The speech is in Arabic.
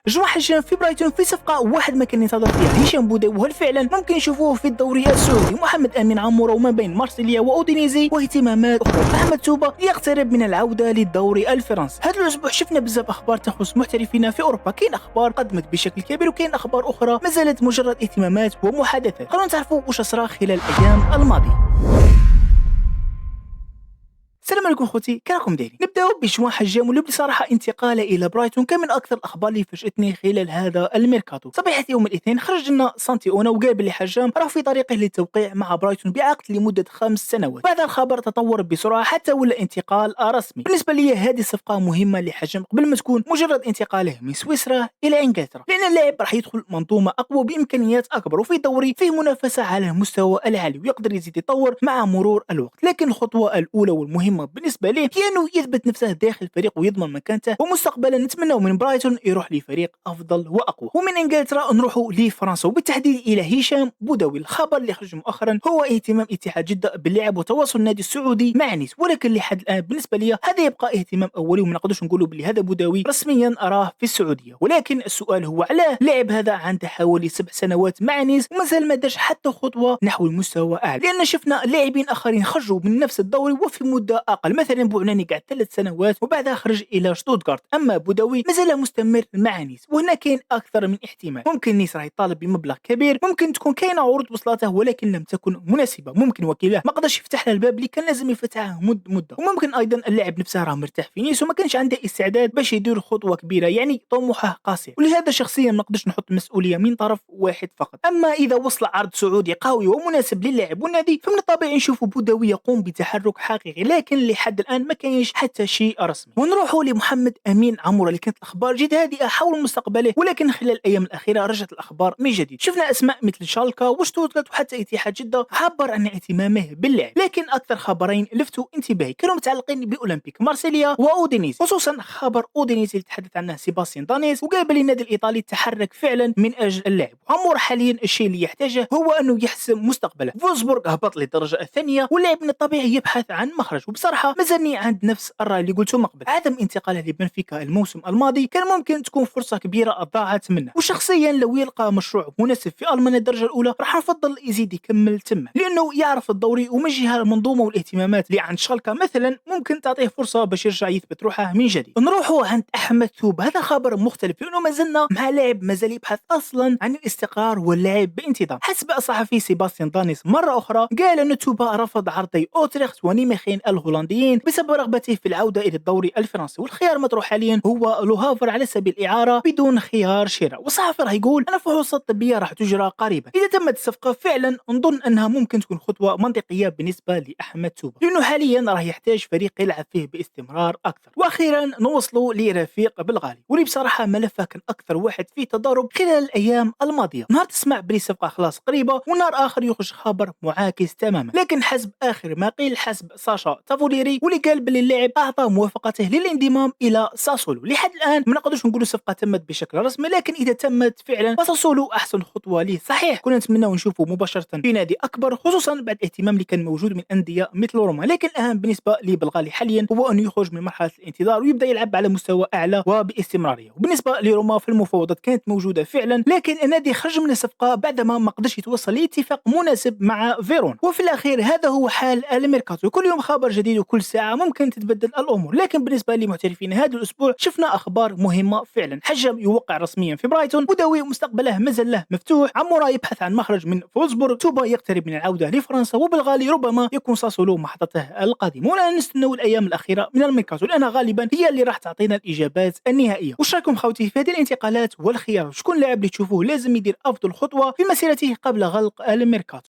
جراح هشام في برايتون في صفقة واحد ما كان ينتظر فيها هشام بوداوي، وهل فعلا ممكن نشوفوه في الدوري السعودي؟ محمد أمين عمورة وما بين مارسيليا وأودينيزي واهتمامات أخرى. أحمد توبة يقترب من العودة للدوري الفرنسي. هذا الأسبوع شفنا بزاف أخبار تخص محترفين في أوروبا، كاين أخبار قدمت بشكل كبير وكاين أخبار أخرى ما زالت مجرد اهتمامات ومحادثات. خلونا نتعرفوا واش صرا خلال الأيام الماضية. السلام عليكم خوتي، كراكم دايرين؟ نبداو بجوان حجام، واللي بصراحه انتقاله الى برايتون كان من اكثر الاخبار اللي فاجاتني خلال هذا الميركاتو. صبيحه يوم الاثنين خرج لنا سانتيونا وقابل لحجام راه في طريقه للتوقيع مع برايتون بعقد لمده 5 سنوات. بعد الخبر تطور بسرعه حتى ولا انتقال رسمي. بالنسبه لي هذه الصفقه مهمه لحجام قبل ما تكون مجرد انتقاله من سويسرا الى انجلترا، لان اللاعب راح يدخل منظومه اقوى بامكانيات اكبر وفي دوري فيه منافسه على المستوى العالي ويقدر يزيد يتطور مع مرور الوقت. لكن الخطوه الاولى والمهمه بالنسبه ليه هي انه يثبت نفسه داخل الفريق ويضمن مكانته، ومستقبلا نتمناو من برايتون يروح لفريق افضل واقوى. ومن انجلترا نروحوا لفرنسا وبالتحديد الى هشام بوداوي. الخبر اللي خرج مؤخرا هو اهتمام اتحاد جده باللاعب وتواصل النادي السعودي مع نيس، ولكن لحد الان بالنسبه لي هذا يبقى اهتمام اولي وما نقدرش نقولوا بلي هذا بوداوي رسميا اراه في السعوديه. ولكن السؤال هو علاه لاعب هذا عنده حوالي 7 سنوات مع نيس ومازال ما دارش حتى خطوه نحو المستوى اعلى؟ لان شفنا لاعبين اخرين خرجوا من نفس الدوري وفي مده اقل، مثلا بوعناني قعد 3 سنوات وبعدها خرج الى شتوتغارت، اما بوداوي مازال مستمر مع نيس. وهنا كاين اكثر من احتمال، ممكن نيس راه يطالب بمبلغ كبير، ممكن تكون كاينه عروض وصلته ولكن لم تكن مناسبه، ممكن وكيله ما قدرش يفتح له الباب اللي كان لازم يفتحه مده، وممكن ايضا اللاعب نفسه راه مرتاح في نيس وما كانش عنده استعداد باش يدير خطوه كبيره، يعني طموحه قاسي. ولهذا شخصيا ما نقدرش نحط مسؤوليه من طرف واحد فقط. اما اذا وصل عرض سعودي قوي ومناسب للاعب والنادي فمن الطبيعي نشوف بوداوي يقوم بتحرك حقيقي، لكن لحد الان ما كاينش حتى شيء رسمي. ونروحوا لمحمد امين عمورة اللي كانت الاخبار جد هادئه حول مستقبله، ولكن خلال الايام الاخيره رجعت الاخبار من جديد. شفنا اسماء مثل شالكا وشتوتغارت وحتى اتحاد جده عبر عن اهتمامه باللاعب، لكن اكثر خبرين لفتوا انتباهي كانوا متعلقين باولمبيك مارسيليا واودينيزي، خصوصا خبر اودينيزي اللي تحدث عنه سيباستيان دانيس وقابل النادي الايطالي تحرك فعلا من اجل اللاعب. عمور حاليا الشيء اللي يحتاجه هو انه يحسم مستقبله. فولسبورغ هبط للدرجه الثانيه واللاعب من الطبيعي يبحث عن مخرج، وبصراحه مازالني عند نفس الراي اللي قلته من قبل. عدم انتقاله لبنفيكا الموسم الماضي كان ممكن تكون فرصه كبيره ضاعت منه، وشخصيا لو يلقى مشروع مناسب في المانيا الدرجه الاولى راح نفضل يزيد يكمل تما، لانه يعرف الدوري ومن جهه المنظومه والاهتمامات اللي عند شالكا مثلا ممكن تعطيه فرصه باش يرجع يثبت روحه من جديد. نروحوا عند احمد توب، هذا خبر مختلف لانه مازلنا مع لاعب مازال يبحث اصلا عن الاستقرار واللعب بانتظام. حسب الصحفي سيباستيان دانيس مره اخرى قال ان توبا رفض عرضي اوتريخت ونيمخين الهولنديين بسبب رغبته في العوده الى الدوري الفرنسي، والخيار المطروح حاليا هو لوهافر على سبيل الاعاره بدون خيار شراء. والصحفي راه يقول ان الفحوصات الطبيه راح تجرى قريبا. اذا تمت الصفقه فعلا نظن انها ممكن تكون خطوه منطقيه بالنسبه لاحمد توبا، لانه حاليا راه يحتاج فريق يلعب فيه باستمرار اكثر. واخيرا نوصلوا لرفيق بالغالي واللي بصراحه ملفه كان اكثر واحد فيه تضارب خلال الايام الماضيه. نهار تسمع بلي الصفقه خلاص قريبه ونهار اخر يخرج خبر معاكس تماما. لكن حسب اخر ما قيل حسب ساشا تافوليري واللي قال بلي اللاعب اعطى موافقته للانضمام الى ساسولو. لحد الان ما نقدرش نقولوا الصفقه تمت بشكل رسمي، لكن اذا تمت فعلا فساسولو احسن خطوه ليه. صحيح كنا نتمناو نشوفه مباشره في نادي اكبر خصوصا بعد الاهتمام اللي كان موجود من انديه مثل روما، لكن الاهم بالنسبه لي بالغالي حاليا هو انه يخرج من مرحله الانتظار ويبدا يلعب على مستوى اعلى وباستمراريه. وبالنسبه لروما في المفاوضات كانت موجوده فعلا، لكن النادي خرج من الصفقه بعدما ما قدرش يتوصل لاتفاق مناسب مع فيرون. وفي الاخير هذا هو حال الميركاتو، كل يوم خبر جديد وكل ساعه ممكن تتبدل الامور. لكن بالنسبه للمحترفين هذا الاسبوع شفنا اخبار مهمه فعلا. حجم يوقع رسميا في برايتون، بوداوي مستقبله مازال له مفتوح، عمورة يبحث عن مخرج من فولسبورغ، توبا يقترب من العوده لفرنسا، وبالغالي ربما يكون ساسولو محطته القادمه. ولا نستناو الايام الاخيره من الميركاتو لانها غالبا هي اللي راح تعطينا الاجابات النهائيه. وش رايكم خوتي في هذه الانتقالات والخيار؟ شكون لاعب اللي تشوفوه لازم يدير افضل خطوه في مسيرته قبل غلق الميركاتو؟